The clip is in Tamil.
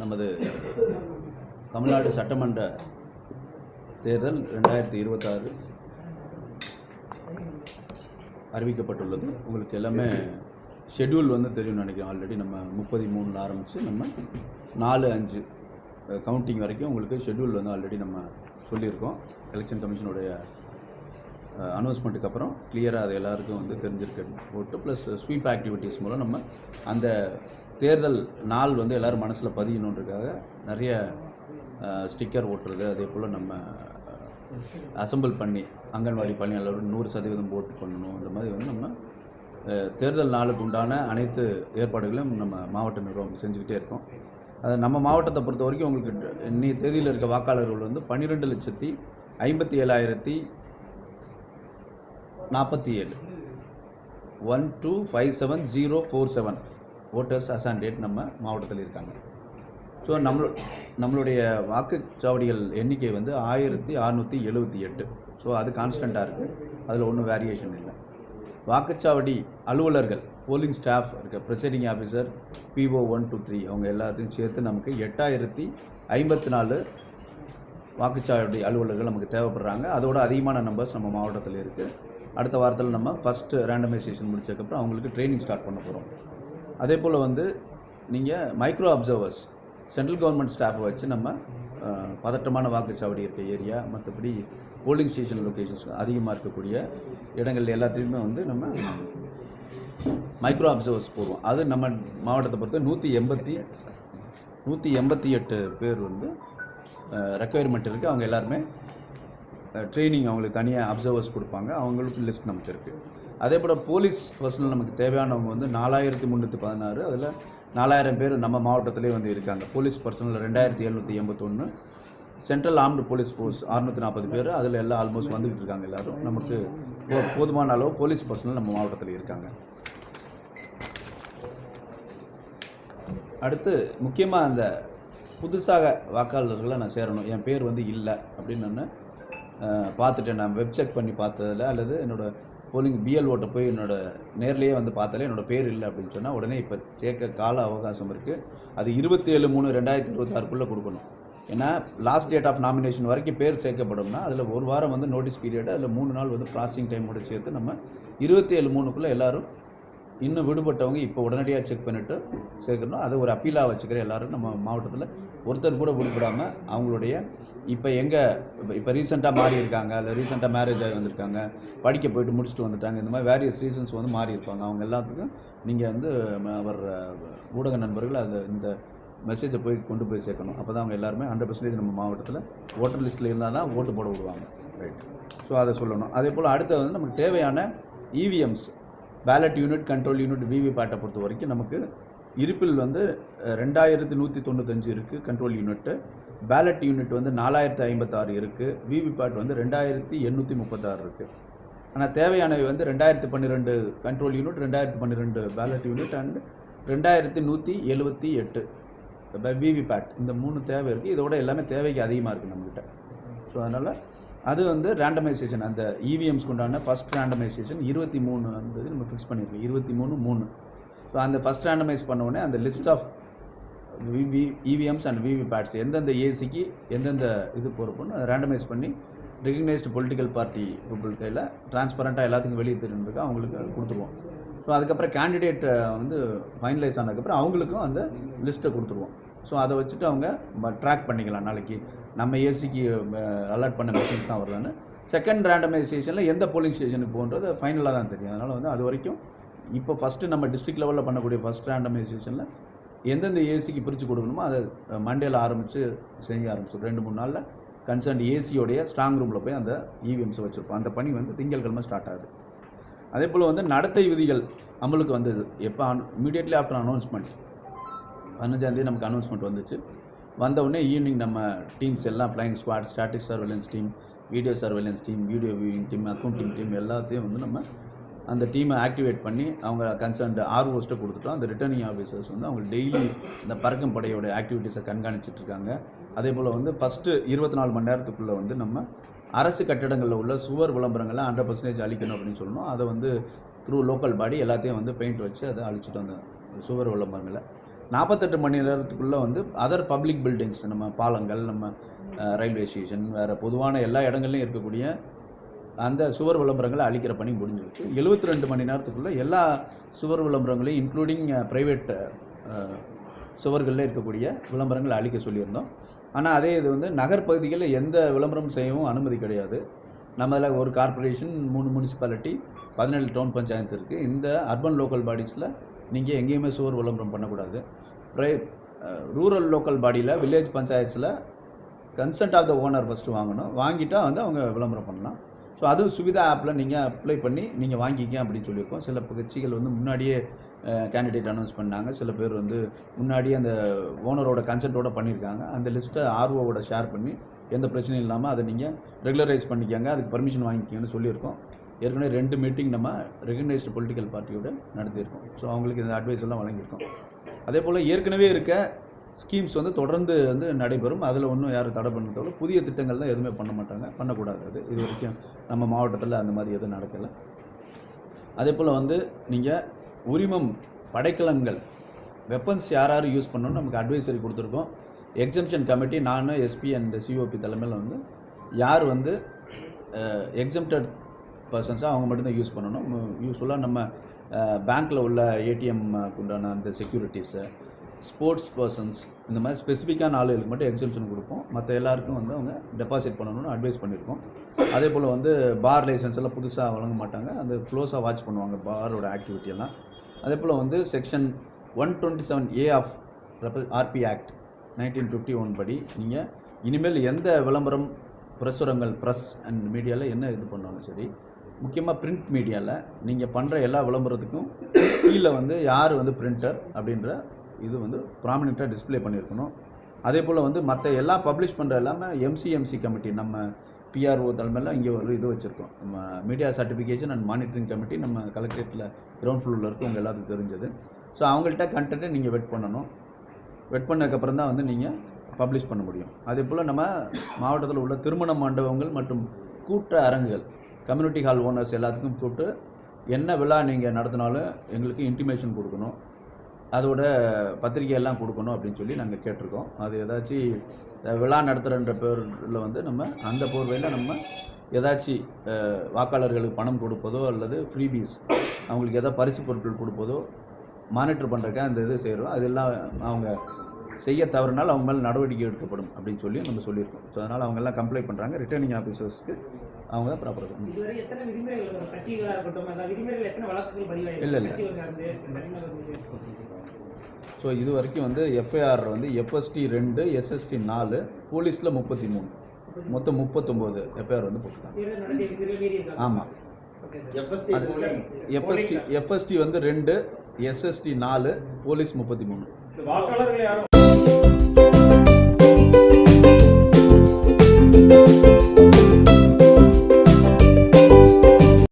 நமது தமிழ்நாடு சட்டமன்ற தேர்தல் 2026 அறிவிக்கப்பட்டுள்ளது. உங்களுக்கு எல்லாமே ஷெட்யூல் வந்து தெரியும்னு நினைக்கிறேன். ஆல்ரெடி நம்ம 33 ஆரம்பித்து நம்ம 4-5 கவுண்டிங் வரைக்கும் உங்களுக்கு ஷெட்யூல் வந்து ஆல்ரெடி நம்ம சொல்லியிருக்கோம். எலெக்ஷன் கமிஷனுடைய அனௌன்ஸ்மெண்ட்டுக்கு அப்புறம் கிளியராக அது எல்லாருக்கும் வந்து தெரிஞ்சிருக்கு. ஓட்டு ப்ளஸ் ஸ்வீப் ஆக்டிவிட்டீஸ் மூலம் நம்ம அந்த தேர்தல் நாள் வந்து எல்லோரும் மனசில் பதியணுன்றதுக்காக நிறைய ஸ்டிக்கர் ஓட்டுறது, அதே போல் நம்ம அசம்பிள் பண்ணி அங்கன்வாடி பணியாளர்கள் 100% ஓட்டு பண்ணணும். இந்த மாதிரி வந்து நம்ம தேர்தல் நாளுக்கு உண்டான அனைத்து ஏற்பாடுகளையும் நம்ம மாவட்ட நிர்வாகம் செஞ்சுக்கிட்டே இருக்கோம். அது நம்ம மாவட்டத்தை பொறுத்த வரைக்கும் உங்களுக்கு இன்னைய தேதியில் இருக்க வாக்காளர்கள் வந்து 12,57,047 1257047 ஓட்டர்ஸ் அசான் டேட் நம்ம மாவட்டத்தில் இருக்காங்க. ஸோ நம்மளுடைய வாக்குச்சாவடிகள் எண்ணிக்கை வந்து 1678. ஸோ அது கான்ஸ்டண்ட்டாக இருக்குது, அதில் ஒன்றும் வேரியேஷன் இல்லை. வாக்குச்சாவடி அலுவலர்கள், போலிங் ஸ்டாஃப் இருக்க, ப்ரிசைடிங் ஆஃபீஸர், PO 1 to 3 அவங்க எல்லாத்தையும் சேர்த்து நமக்கு 8054 வாக்குச்சாவடி அலுவலர்கள் நமக்கு தேவைப்படுறாங்க. அதோட அதிகமான நம்பர்ஸ் நம்ம மாவட்டத்தில் இருக்குது. அடுத்த வாரத்தில் நம்ம ஃபஸ்ட்டு ரேண்டமைசேஷன் முடிச்சதுக்கப்புறம் அவங்களுக்கு ட்ரைனிங் ஸ்டார்ட் பண்ண போகிறோம். அதே போல் வந்து நீங்கள் மைக்ரோ அப்சர்வர்ஸ், சென்ட்ரல் கவர்மெண்ட் ஸ்டாஃபை வச்சு நம்ம பதட்டமான வாக்குச்சாவடி இருக்க ஏரியா, மற்றபடி போலிங் ஸ்டேஷன் லொக்கேஷன்ஸ் அதிகமாக இருக்கக்கூடிய இடங்கள் எல்லாத்தையுமே வந்து நம்ம மைக்ரோ அப்சர்வர்ஸ் போடுவோம். அது நம்ம மாவட்டத்தை பொறுத்த 188 பேர் வந்து ரெக்குயர்மெண்ட் இருக்குது. அவங்க எல்லாருமே ட்ரைனிங் அவங்களுக்கு தனியாக அப்சர்வர்ஸ் கொடுப்பாங்க. அவங்களுக்கு லிஸ்ட் நமக்கு இருக்குது. அதே போல் போலீஸ் பர்சனல் நமக்கு தேவையானவங்க வந்து 4316, அதில் 4000 பேர் நம்ம மாவட்டத்திலே வந்து இருக்காங்க. Police personal 2781, central armed police force 640 பேர், அதில் எல்லாம் ஆல்மோஸ்ட் வந்துக்கிட்டு இருக்காங்க. எல்லோரும் நமக்கு போதுமான அளவு போலீஸ் பர்சனல் நம்ம மாவட்டத்தில் இருக்காங்க. அடுத்து முக்கியமாக அந்த புதுசாக வாக்காளர்களை நான் சேரணும், என் பேர் வந்து இல்லை அப்படின்னு நான் பார்த்துட்டேன், நான் வெப் செக் பண்ணி பார்த்ததில் அல்லது என்னோடய போலிங் BLOட்ட போய் நேர்லேயே வந்து பார்த்தாலே என்னோடய பேர் இல்லை அப்படின்னு சொன்னால் உடனே இப்போ சேர்க்க கால அவகாசம் இருக்குது. அது 27/3/2026 கொடுக்கணும். ஏன்னா லாஸ்ட் டேட் ஆஃப் நாமினேஷன் வரைக்கும் பேர் சேர்க்கப்படும்னா அதில் ஒரு வாரம் வந்து நோட்டீஸ் பீரியடு, அதில் 3 நாள் வந்து ப்ராசஸிங் டைமோடு சேர்த்து நம்ம 27/3 எல்லோரும் இன்னும் விடுபட்டவங்க இப்போ உடனடியாக செக் பண்ணிவிட்டு சேர்க்கணும். அதை ஒரு அப்பீலாக வச்சுக்கிற எல்லோரும் நம்ம மாவட்டத்தில் ஒருத்தர் கூட விடுபடாமல் அவங்களுடைய இப்போ ரீசெண்டாக மாறி இருக்காங்க, இல்லை ரீசெண்டாக மேரேஜ் ஆகி வந்திருக்காங்க, படிக்க போயிட்டு முடிச்சுட்டு வந்துட்டாங்க, இந்த மாதிரி வேரியஸ் ரீசன்ஸ் வந்து மாறி இருப்பாங்க. அவங்க எல்லாத்துக்கும் நீங்கள் வந்து அவர் ஊடக நண்பர்கள் இந்த மெசேஜை கொண்டு போய் சேர்க்கணும். அப்போ தான் அவங்க எல்லாருமே 100% நம்ம மாவட்டத்தில் ஓட்டர் லிஸ்ட்டில் இருந்தால் தான் ஓட்டு போட விடுவாங்க. ரைட். ஸோ அதை சொல்லணும். அதே போல் அடுத்து வந்து நமக்கு தேவையான EVMs, ballot unit, control unit, VVPAT பொறுத்த வரைக்கும் நமக்கு இருப்பில் வந்து 2195 இருக்குது கண்ட்ரோல் யூனிட்டு, பேலட் யூனிட் வந்து 4056 இருக்குது, VVPAT வந்து 2836 இருக்குது. ஆனால் தேவையானவை வந்து 2012 control unit, 2012 ballot unit and 2178 VVPAT, இந்த 3 தேவை இருக்குது. இதோட எல்லாமே தேவைக்கு அதிகமாக இருக்குது நம்மக்கிட்ட. ஸோ அதனால் அது வந்து ரேண்டமைசேஷன், அந்த EVMஸ்க்கு உண்டான ஃபஸ்ட் ரேண்டமைசேஷன் 23 வந்து நம்ம ஃபிக்ஸ் பண்ணியிருக்கோம், 23/3. ஸோ அந்த ஃபஸ்ட் ரேண்டமைஸ் பண்ண உடனே அந்த list of EVMs and VVPATs எந்தெந்த ஏசிக்கு எந்தெந்த இது பொறுப்புன்னு ரேண்டமைஸ் பண்ணி ரெகக்னைஸ்டு பொலிட்டிக்கல் பார்ட்டி பீப்புள் கையில் டிரான்ஸ்பரண்ட்டாக எல்லாத்துக்கும் வெளியே தெரிஞ்சிருக்கு அவங்களுக்கு கொடுத்துருவோம். ஸோ அதுக்கப்புறம் கேண்டிடேட் வந்து ஃபைனலைஸ் ஆனதுக்கப்புறம் அவங்களுக்கும் அந்த லிஸ்ட்டை கொடுத்துருவோம். ஸோ அதை வச்சுட்டு அவங்க ட்ராக் பண்ணிக்கலாம், நாளைக்கு நம்ம ஏசிக்கு அலர்ட் பண்ண மெசேஜ் தான் வருதான்னு. செகண்ட் ரேண்டமைசேஷனில் எந்த போலிங் ஸ்டேஷனுக்கு போகிறது ஃபைனலாக தான் தெரியும். அதனால் வந்து அது வரைக்கும் இப்போ ஃபஸ்ட்டு நம்ம டிஸ்ட்ரிக்ட் லெவலில் பண்ணக்கூடிய ஃபஸ்ட் ரேண்டமைசேஷனில் எந்தெந்த ஏசிக்கு பிரித்து கொடுக்கணுமோ அதை மண்டேல ஆரம்பித்து செய்ய ஆரம்பிச்சோம். 2-3 நாளில் கன்சர்ன்ட் ஏசியோடைய ஸ்ட்ராங் ரூமில் போய் அந்த EVMஸை வச்சுருப்போம். அந்த பணி வந்து திங்கட்கிழமை ஸ்டார்ட் ஆகுது. அதே போல் வந்து நடத்தை விதிகள் அமலுக்கு வந்தது எப்போ, இமீடியட்லி ஆஃப்டர் அனௌன்ஸ்மெண்ட் 15ஆம் நமக்கு அனௌன்ஸ்மெண்ட் வந்துச்சு. வந்தவுடனே ஈவினிங் நம்ம டீம்ஸ் எல்லாம் flying squad, static surveillance team, video surveillance team, video viewing team, accounting team எல்லாத்தையும் வந்து நம்ம அந்த டீமை ஆக்டிவேட் பண்ணி அவங்க கன்சர்ன்ட் ROஸ்ட்டை கொடுத்துட்டோம். அந்த ரிட்டர்னிங் ஆஃபீஸர்ஸ் வந்து அவங்க டெய்லி இந்த பறக்கும் படையோட ஆக்டிவிட்டீஸை கண்காணிச்சிட்ருக்காங்க. அதே போல் வந்து ஃபஸ்ட்டு 24 மணி நேரத்துக்குள்ளே வந்து நம்ம அரசு கட்டிடங்களில் உள்ள சுவர் விளம்பரங்களை 100% அழிக்கணும் அப்படின்னு சொல்லணும். அதை வந்து த்ரூ லோக்கல் பாடி எல்லாத்தையும் வந்து பெயிண்ட் வச்சு அதை அழிச்சிட்டு வந்த சுவர் விளம்பரங்களை 48 மணி நேரத்துக்குள்ளே வந்து அதர் பப்ளிக் பில்டிங்ஸ், நம்ம பாலங்கள், நம்ம ரயில்வே ஸ்டேஷன், வேறு பொதுவான எல்லா இடங்கள்லையும் இருக்கக்கூடிய அந்த சுவர் விளம்பரங்களை அழிக்கிற பணி முடிஞ்சிருக்கு. 72 மணி நேரத்துக்குள்ளே எல்லா சுவர் விளம்பரங்களையும் இன்க்ளூடிங் ப்ரைவேட் சுவர்களில் இருக்கக்கூடிய விளம்பரங்களை அழிக்க சொல்லியிருந்தோம். ஆனால் அதே இது வந்து நகர்பகுதிகளில் எந்த விளம்பரம் செய்யவும் அனுமதி கிடையாது. நம்மள ஒரு கார்ப்பரேஷன், 3 முனிசிபாலிட்டி, 17 டவுன் பஞ்சாயத்து இருக்குது. இந்த அர்பன் லோக்கல் பாடிஸில் நீங்கள் எங்கேயுமே சுவர் விளம்பரம் பண்ணக்கூடாது. ரூரல் லோக்கல் பாடியில், வில்லேஜ் பஞ்சாயத்தில் consent of the owner first வாங்கணும். வாங்கிட்டால் வந்து அவங்க விளம்பரம் பண்ணலாம். ஸோ அது சுவிதா ஆப்பில் நீங்கள் அப்ளை பண்ணி நீங்கள் வாங்கிக்க அப்படின்னு சொல்லியிருக்கோம். சில கட்சிகள் வந்து முன்னாடியே கேண்டிடேட் அனௌன்ஸ் பண்ணாங்க. சில பேர் வந்து முன்னாடியே அந்த ஓனரோட கன்சென்ட்டோடு பண்ணியிருக்காங்க. அந்த லிஸ்ட்டை ஆர்ஓவோட ஷேர் பண்ணி எந்த பிரச்சனையும் இல்லாமல் அதை நீங்கள் ரெகுலரைஸ் பண்ணிக்கோங்க, அதுக்கு பர்மிஷன் வாங்கிக்கோங்கன்னு சொல்லியிருக்கோம். ஏற்கனவே 2 மீட்டிங் நம்ம ரெகக்னைஸ்டு பொலிட்டிக்கல் பார்ட்டியோட நடத்தியிருக்கோம். ஸோ அவங்களுக்கு இந்த அட்வைஸ் எல்லாம் வழங்கியிருக்கோம். அதே போல் ஏற்கனவே இருக்க ஸ்கீம்ஸ் வந்து தொடர்ந்து வந்து நடைபெறும். அதில் ஒன்றும் யாரும் தடை பண்ணதோட புதிய திட்டங்கள் தான் எதுவுமே பண்ண மாட்டாங்க, பண்ணக்கூடாது. அது இது வரைக்கும் நம்ம மாவட்டத்தில் அந்த மாதிரி எதுவும் நடக்கலை. அதே போல் வந்து நீங்கள் உரிமம், படைக்கலங்கள், வெப்பன்ஸ் யார் யூஸ் பண்ணணும்னு நமக்கு அட்வைசரி கொடுத்துருக்கோம். எக்ஸம்ஷன் கமிட்டி, நான், எஸ்பி அண்ட் சிஓபி தலைமையில் வந்து யார் வந்து எக்ஸம்டட் பர்சன்ஸாக அவங்க மட்டும்தான் யூஸ் பண்ணணும். யூஸ்ஃபுல்லாக நம்ம பேங்க்கில் உள்ள ஏடிஎம் உண்டான அந்த செக்யூரிட்டிஸு, ஸ்போர்ட்ஸ் பர்சன்ஸ், இந்த மாதிரி ஸ்பெசிஃபிக்கான ஆளுகளுக்கு மட்டும் எக்ஸம்ஷன் கொடுப்போம். மற்ற எல்லாருக்கும் வந்து அவங்க டெபாசிட் பண்ணணும்னு அட்வைஸ் பண்ணியிருக்கோம். அதே போல் வந்து பார் லைசன்ஸ் எல்லாம் புதுசாக வழங்க மாட்டாங்க, அந்த க்ளோஸாக வாட்ச் பண்ணுவாங்க பாரோட ஆக்டிவிட்டியெல்லாம். அதே போல் வந்து section 127A of RB act 1951 படி நீங்கள் இனிமேல் எந்த விளம்பரம், பிரசுரங்கள், ப்ரெஸ் அண்ட் மீடியாவில் என்ன இது பண்ணாலும் சரி, முக்கியமாக பிரிண்ட் மீடியாவில் நீங்கள் பண்ணுற எல்லா விளம்பரத்துக்கும் கீழே வந்து யார் வந்து பிரிண்டர் அப்படின்ற இது வந்து ப்ராமினெண்ட்டாக டிஸ்பிளே பண்ணியிருக்கணும். அதே போல் வந்து மற்ற எல்லா பப்ளிஷ் பண்ணுற எல்லாமே எம்சிஎம்சி கமிட்டி, நம்ம பிஆர்ஓ தலைமையில் இங்கே ஒரு இது வச்சுருக்கோம். நம்ம media certification and monitoring committee நம்ம கலெக்டரேட்டில் கிரவுண்ட் ஃப்ளோரில் இருக்கும், உங்கள் எல்லாத்துக்கும் தெரிஞ்சது. ஸோ அவங்கள்ட்ட கண்டென்ட்டை நீங்கள் வெட் பண்ணணும். வெட் பண்ணதுக்கப்புறம் தான் வந்து நீங்கள் பப்ளிஷ் பண்ண முடியும். அதே போல் நம்ம மாவட்டத்தில் உள்ள திருமண மண்டபங்கள் மற்றும் கூட்ட அரங்குகள், கம்யூனிட்டி ஹால் ஓனர்ஸ் எல்லாத்துக்கும் கூப்பிட்டு என்ன விழா நீங்கள் நடத்தினாலும் எங்களுக்கு இன்டிமேஷன் கொடுக்கணும், அதோட பத்திரிகையெல்லாம் கொடுக்கணும் அப்படின்னு சொல்லி நாங்கள் கேட்டிருக்கோம். அது ஏதாச்சும் விழா நடத்துகிறன்ற பேரில் வந்து நம்ம அந்த போர்வையில் நம்ம ஏதாச்சும் வாக்காளர்களுக்கு பணம் கொடுப்பதோ அல்லது ஃப்ரீபீஸ், அவங்களுக்கு எதாவது பரிசு பொருட்கள் கொடுப்பதோ மானிட்டர் பண்ணுறக்க அந்த இது செய்கிறோம். அதெல்லாம் அவங்க செய்ய தவறுனால் அவங்க மேலே நடவடிக்கை எடுக்கப்படும் அப்படின்னு சொல்லி நம்ம சொல்லியிருக்கோம். ஸோ அதனால் அவங்கெல்லாம் கம்ப்ளைண்ட் பண்ணுறாங்க. ரிட்டர்னிங் ஆஃபீஸர்ஸ்க்கு அவங்க தான் ப்ராப்பராக இல்லை. ஸோ இது வரைக்கும் வந்து எஃப்ஐஆர் வந்து எஃப்எஸ்டி 2, எஸ்எஸ்டி 4, போலீஸில் 33, மொத்தம் 39 எஃப்ஐஆர் வந்து போட்டுருக்காங்க. ஆமாம். எஃப்எஸ்டி வந்து 2, எஸ்எஸ்டி 4, போலீஸ் 33.